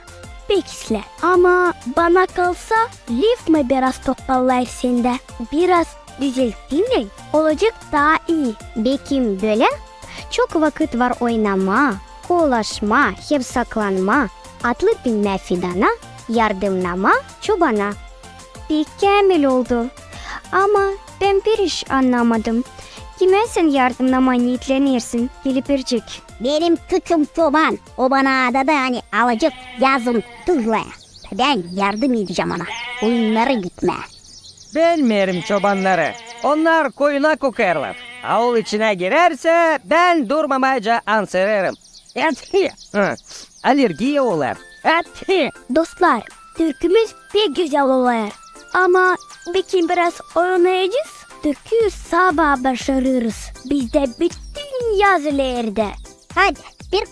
Bekle ama bana kalsa lif mi biraz toparlar sende? Biraz düzelttiğinde olacak daha iyi. Bekim böyle. Çok vakit var oynama, kolaşma, hep saklanma, atlı binme fidana, yardımlama, çobana. Mükemmel oldu. Ama ben bir iş anlamadım. Kime sen yardımlama niyetlenirsin Kilipircik? Benim küçüm çoban. O bana adada hani alacak yazım tuzla. Ben yardım edeceğim ona. Oyunlara gitme. Bilmiyorum çobanları. Onlar koyuna kokarlar. Avul içine girerse ben durmamaca ansırırım. Alergiye olur. Dostlar türkümüz bir güzel oluyor. Ama Bekim biraz oynayacağız. Türküyü sabah başarırız. Biz de bütün yazılarda. Hadi bir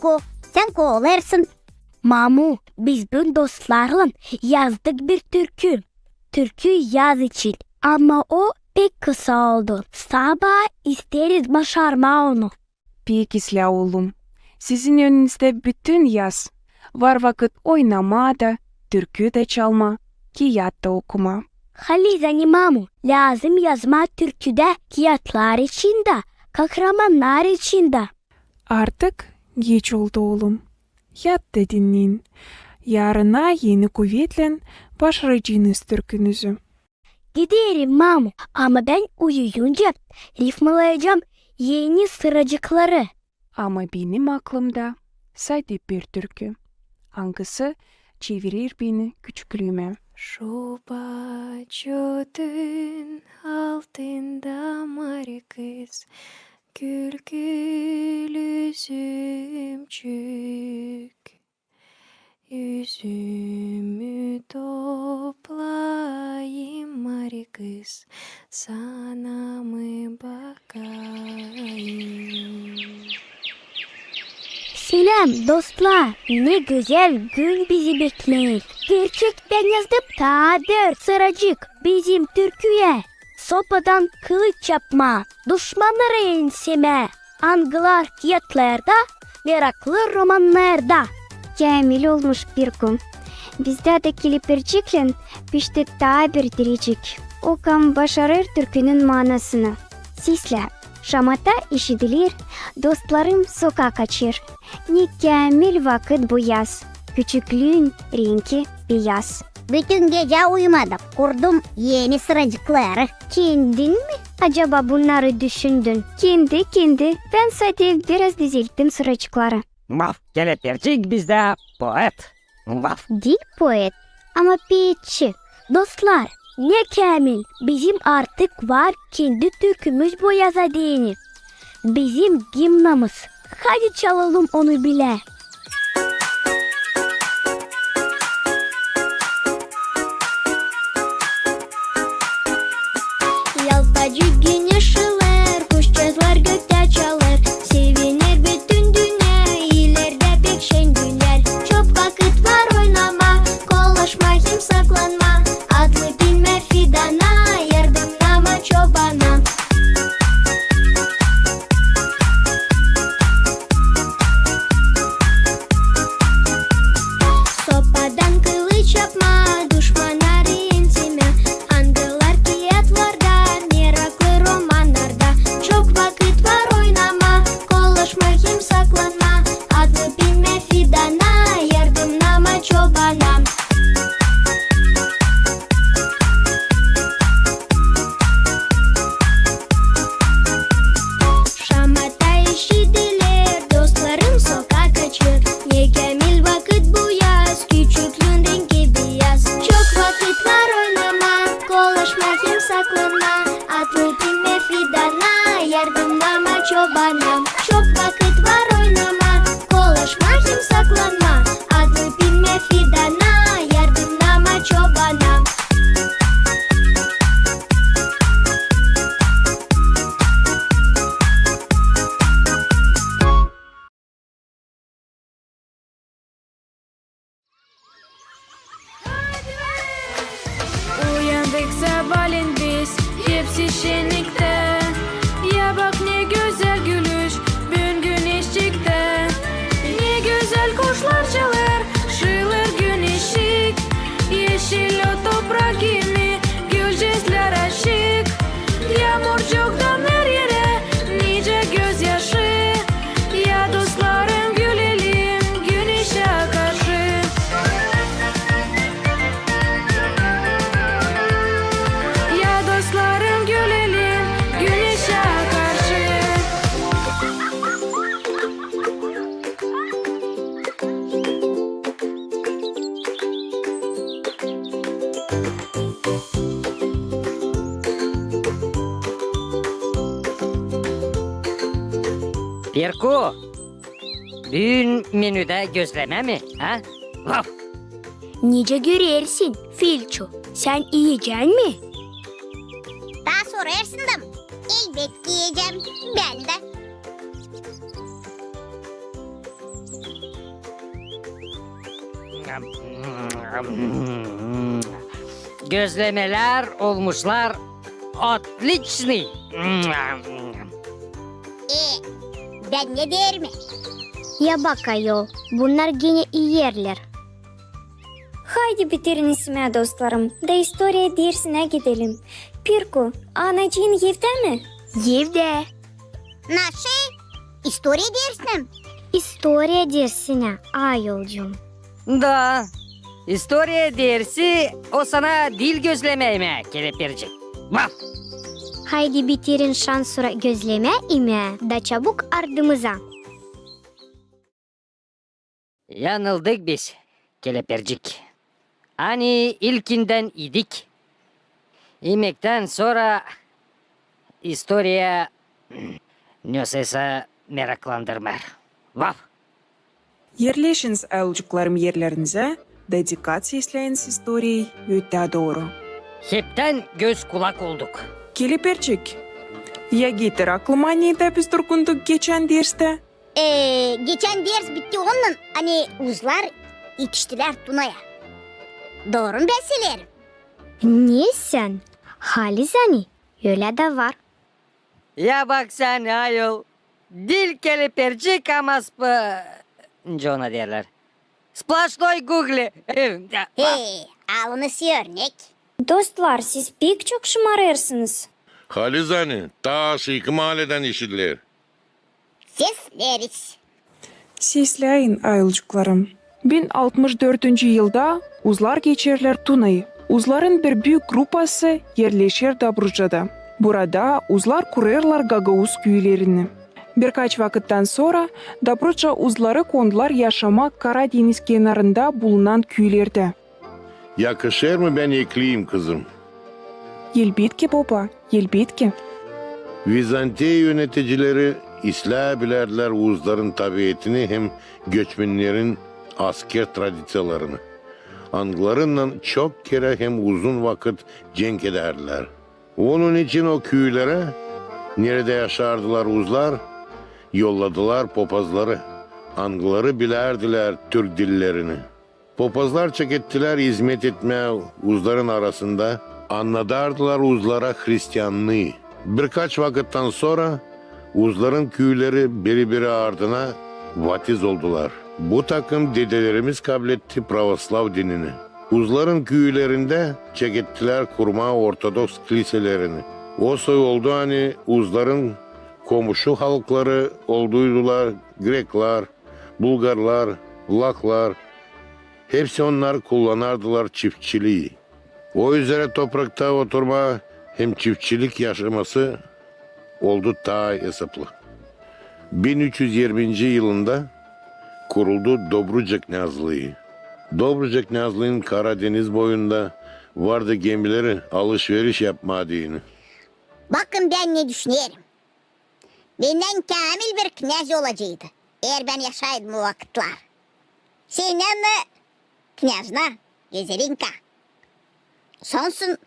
sen kovarsın. Mamu biz bu dostlarla yazdık bir türkü. Türkü yaz için. Ama o pek kısa oldu. Sabah isteriz başarma onu. Peki oğlum. Sizin önünüzde bütün yaz. Var vakit oynama da, türkü de çalma, kağıt da okuma. Halizani mamu lazım yazma türküde kağıtlar içinde, kahramanlar içinde. Artık geç oldu oğlum. Yat da dinleyin. Yarına yeni kuvvetle başaracağınız türkünüzü. Giderim mamu ama ben uyuyunca ritmalayacağım yeni sıracıkları. Ama benim aklımda sadece bir türkü. Hangisi çevirir beni küçüklüğüme? Şu bacudun altında mari kız, gül gül üzümcük. Yüzümü toplayayım mari kız, sana mı bakayım? Selam dostlar. Ne güzel gün bizi bekler. Gerçekten yazdım tadır sıracık bizim türküye. Sopadan kılıç yapma, düşmanları enseme. Angılar tiyatrolarda, meraklı romanlarda. Kamil olmuş Pirku. Bizde de kilipircikle pişti tabir diricik. Okam başarır türkünün manasını. Sisle, şamata işitilir, dostlarım sokağa kaçır. Ne kamil vakit bu yaz, küçüklüğün rengi beyaz. Bütün gece uyumadım. Kurdum yeni sıracıkları. Kendin mi? Acaba bunları düşündün? Kendi. Ben zaten biraz düzelttim sıracıkları. Vaf, kelepircik bizde poet. Vaf. Değil poet ama piyetçi. Dostlar, ne kamil bizim artık var kendi türkümüz bu yaza değinir. Bizim gimnamız. Hadi çalalım onu bile. Yalpacı güneş ışılar, kuşçazlar gökte çalar. Sevinir bütün dünya, ileride pek şen günler. Çok vakit var oynama, kolaşma kim saklanma. Adlı bilme fidana, yardımlama çobana. Sopadan kılıç yapma, düşmanları enseme. Angılar tiyatrolarda, meraklı romanlarda. Çok vakit var oynama, kolaşma kim saklanma. Adlı bilme fidana, yardımlama çobana. Şamata işitilir, dostlarım sokağa kaçır. Ne kamil vakit bu yaz, küçüklüğün rengi beyaz. Çok vakit var oynama, kolaşma kim saklanma. Adlı bilme fidana, yardımlama çobana. Çok vakit var oynama, kolaşma kim saklanma. Adlı bilme fidana, yardımlama çobana. Uyandık sabahleyin biz, hepsi şenlikte. Ya bak ne güzel gülüş, bugün güneş çıktı. Ne güzel kuşlar çalar, şılır gün ışık. Yeşil o toprak gibi, gülcezler aşık. Yağmurcuktan her yere, nice gözyaşı. Ya dostlarım gülelim, güneşe karşı. Ya dostlarım gülelim güneşe karşı. Pirku. Bugün menüde gözleme mi? Ha? Vaf. Nice görersin Filço. Sen yiyecek mi? Daha sonra yersindim. Elbet yiyeceğim. Ben de. Gözlemeler olmuşlar. Отличный. Ben ne derim? Ya bak ayol, bunlar gene iyi yerler. Haydi bitirin ismi dostlarım. Da historia dersine gidelim. Pirku, anacığın evde mi? Evde. Nasıl? İstoria dersine. İstoria dersine ayolcum. Да. История dersi o sana dil gözleme mi kelepircik? Vaf. Haydi bitirin şansura gözleme ime da çabuk ardımıza. Yanıldık biz Kelepercik. Hani ilkinden idik. Yemekten sonra istoriya nösesa meraklandırmar. Vav. Yerleşiniz ayolcuklarım yerlerinize. Dedikasiya isleyiniz istoriyayı öte doğru. Hepten göz kulak olduk. Keleperçik. Ya getir aklıma neydi biz durgunduk geçen derste? Geçen ders bitti onunla hani uzlar yetiştiler Tuna'ya. Doğru mu ben söylerim? Niye sen? Halis hani öyle de var. Ya bak sen ayol. Dil Kelepercik ama Johna derler. Splashnoy Google. Alınısı örnek. Dostlar siz pek çok şımarırsınız. Halizani ta şıykı mahalleden işitler. Sesleriz. Sesleyin ayolcuklarım. 1064 yılda uzlar geçerler Tuna'yı. Uzların bir büyük grupası yerleşir Dobruca'da. Burada uzlar kurarlar Gagauz köylerini. Birkaç vakitten sonra Dobruca uzları kondular yaşamak Karadeniz kenarında bulunan köylerde. Yakışır mı ben ekleyeyim kızım? Elbette baba, elbette. Vizantiya yöneticileri İslam'bilirler Uzların tabiatını hem göçmenlerin asker tradisiyalarını. Anglarınla çok kere hem uzun vakit cenk ederler. Onun için o köylere nerede yaşardılar uzlar, yolladılar popazları. Angları bilerdiler Türk dillerini. Popazlar çekettiler hizmet etmeye uzların arasında. Anladardılar uzlara Hristiyanlığı. Birkaç vakitten sonra uzların köyleri biri ardına vatiz oldular. Bu takım dedelerimiz kabul etti pravoslav dinini. Uzların köylerinde çekettiler kurma Ortodoks kiliselerini. O soy oldu hani uzların komşu halkları olduydular Grekler, Bulgarlar, Vlaklar. Hepsi onlar kullanardılar çiftçiliği. O üzere toprakta oturma hem çiftçilik yaşaması oldu ta hesaplı. 1320. yılında kuruldu Dobruca Knyazlığı. Dobruca Knyazlığı'nın Karadeniz boyunda vardı gemileri alışveriş yapmadığını. Bakın ben ne düşünüyorum. Benden kamil bir knyaz olacaktı. Eğer ben yaşaydım o vakitler. Seninle knyazna gezerinka. Sonsun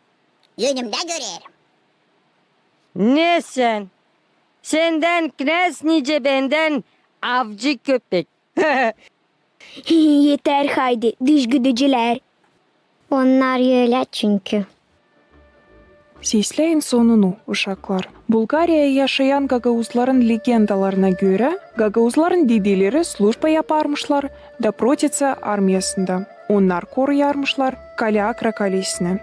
yönümde görerim. Ne sen? Senden knes nice benden avcı köpek. Yeter haydi dışgıdıcılar. Onlar öyle çünkü. Sesleyin sonunu uşaklar. Bulgarya'ya yaşayan Gagauzların legendalarına göre Gagauzların dedeleri slujba yaparmışlar Dobrotica armiyasında. Onlar koruyarmışlar Kaliakra Kalesi'ni.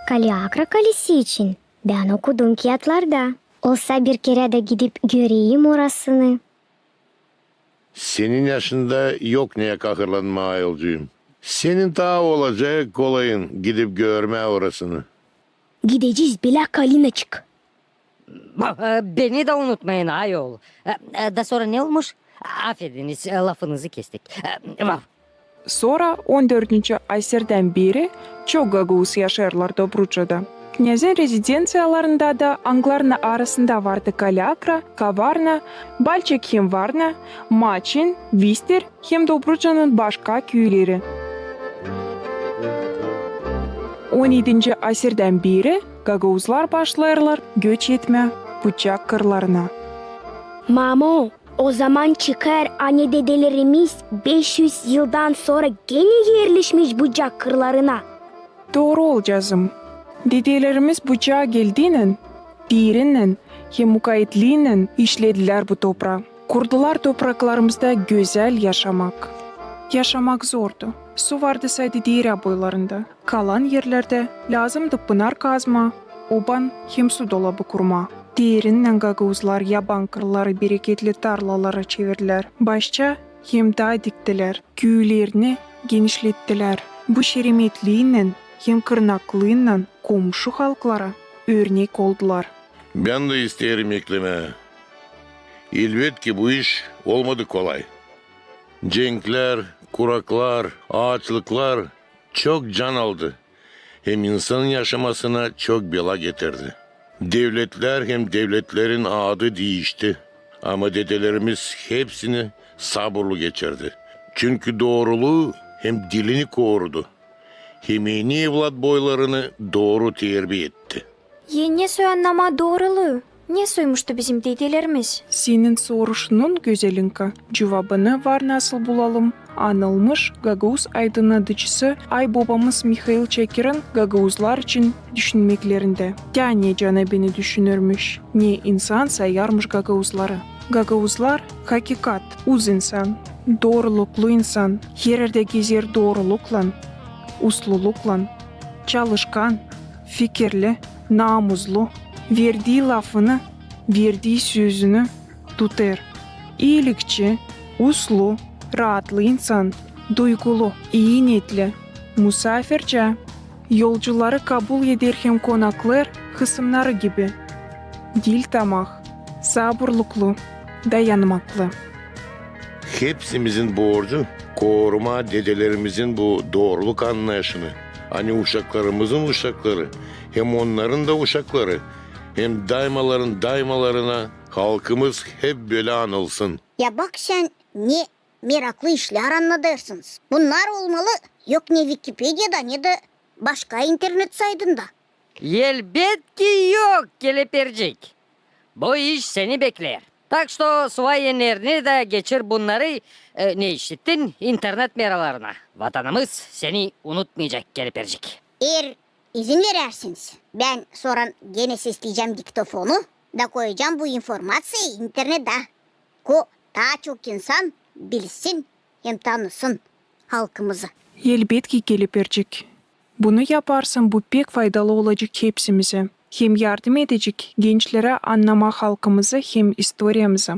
Kaliakra Kalesi için. Ben okudum kağıtlarda. Olsa bir kere de gidip göreyim orasını. Senin yaşında yok neye kahırlanma ayolcuyum. Senin daha olacak kolayın gidip görme orasını. Gideceğiz bila Kalinaçık. Beni de unutmayın ayol. Da sonra ne olmuş? Affediniz lafınızı kestik. Vav. Sonra 14. asırdan beri çok Gagauz yaşarlar Dobruca'da. Knyazın rezidensiyalarında da Angların arasında vardı Kaliakra, Kavarna, Balçak hem Varna, Maçin, Vister hem Dobruca'nın başka köyleri. 17. asırdan beri Gagauzlar başlarlar göç etme Bıçak kırlarına. Mamo, o zaman çıkar anne dedelerimiz 500 yıldan sonra gene yerleşmiş bucak kırlarına. Doğru olacağım. Dedelerimiz bıçağa geldiğinin, diğerinin hem mukayyetliğinin işlediler bu toprağı. Kurdular topraklarımızda güzel yaşamak. Yaşamak zordu. Su vardı sadece dere boylarında. Kalan yerlerde lazımdı pınar kazma, oban hem su dolabı kurma. Diğerinden Gagauzlar yaban kırları bereketli tarlalara çevirdiler. Başça hem dağ diktiler. Köylerini genişlettiler. Bu şeremetliğiyle hem kırnaklığıyla komşu halklara örnek oldular. Ben de isterim ekleme. Elbet ki bu iş olmadı kolay. Cenkler, kuraklar, ağaçlıklar çok can aldı. Hem insanın yaşamasına çok bela getirdi. Devletler hem devletlerin adı değişti. Ama dedelerimiz hepsini sabırlı geçirdi. Çünkü doğruluğu hem dilini korudu. Hem yeni evlat boylarını doğru terbiye etti. Ne söyleme doğruluğu? Ne soymuştu bizim dedelerimiz? Senin soruşunun güzelinka. Cevabını var nasıl bulalım? Anılmış Gagavuz aydınlatıcısı Ay babamız Mikhail Çekir'in Gagavuzlar için düşünmeklerinde. Yani canı beni düşünürmüş. Ne insan sayarmış Gagavuzları. Gagavuzlar hakikat, uz insan, doğruluklu insan, her yerde gezer doğrulukla, uslulukla, çalışkan, fikirli, namuslu, verdiği lafını, verdiği sözünü tutar. İyilikçi, uslu, rahatlı insan, duygulu, iyi niyetli, misafirce, yolcuları kabul eder hem konaklar kısımları gibi. Dil tamak, sabırlıklı, dayanmaklı. Hepsimizin borcu koruma dedelerimizin bu doğruluk anlayışını. Hani uşaklarımızın uşakları, hem onların da uşakları, hem daymaların daymalarına halkımız hep böyle anılsın. Ya bak sen ne meraklı işler anlatırsınız. Bunlar olmalı yok ne Wikipedia'da ne de başka internet saytında. Elbette yok Kelepercik. Bu iş seni bekler. Tak что свои нервini de geçir bunları ne işittin internet meralarına. Vatanımız seni unutmayacak Kelepercik. Eğer izin verersiniz ben sonra gene sesleyeceğim diktofonu da koyacağım bu informasyayı internete. Ko daha çok insan bilsin hem tanısın halkımızı. Elbette Kelepercik. Bunu yaparsan bu pek faydalı olacak hepsimize. Hem yardım edecek gençlere anlama halkımızı hem historiyamızı.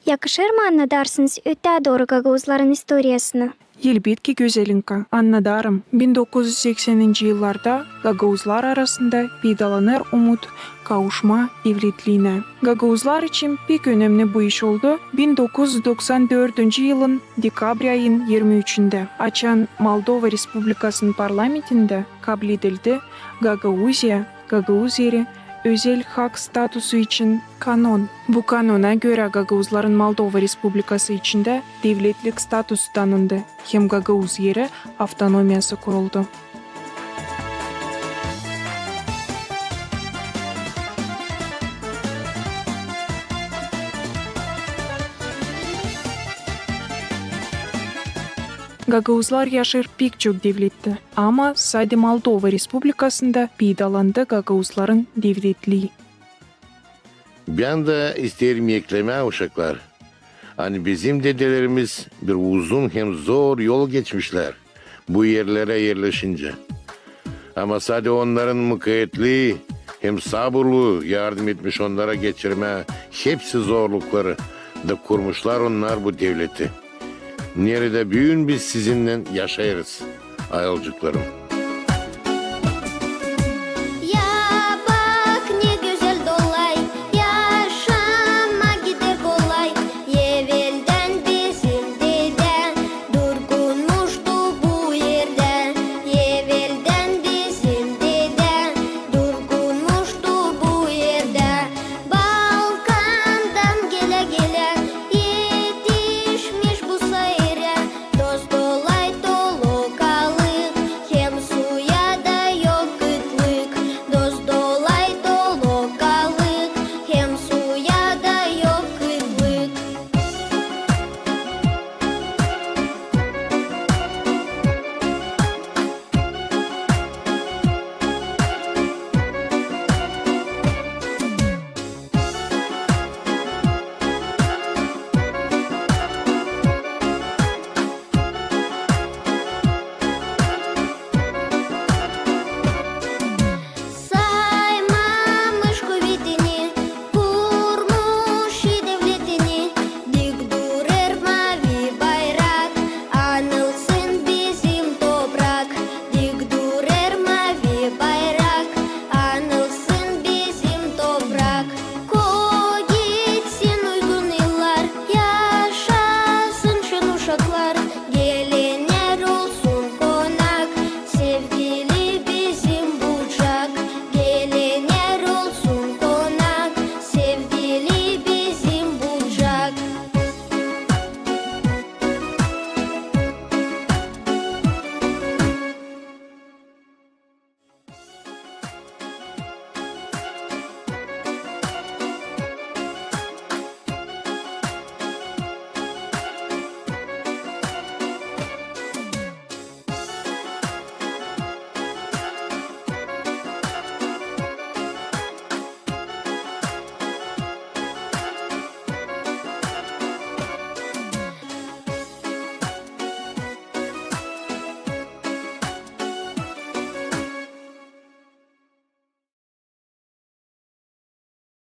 Yakışır mı anlatarsınız öte doğru Gagavuzların historiyasını? Elbette güzelinka, anladarım. 1980. yıllarda Gagavuzlar arasında peydalanır umut, kavuşma evliliğine. Gagavuzlar için pek önemli bu iş oldu. 1994. yılın dekabr ayın 23'ünde açan Moldova Respublikası'nın parlamentinde kabul edildi Gagavuz yeri özel hak statüsü için kanun. Bu kanuna göre Gagavuzların Moldova Respublikası içinde devletlik statüsü tanındı. Hem Gagavuz yeri avtonomiyası kuruldu. Gagavuzlar yaşar pek çok devlette ama sadece Moldova Respublikası'nda peydalandı Gagavuzların devletliği. Ben de isterim ekleme uşaklar. Hani bizim dedelerimiz bir uzun hem zor yol geçmişler bu yerlere yerleşince. Ama sadece onların mukayyetliği hem sabırlı yardım etmiş onlara geçirme hepsi zorlukları da kurmuşlar onlar bu devleti. Nerede büyün biz sizinle yaşayırız ayolcuklarım.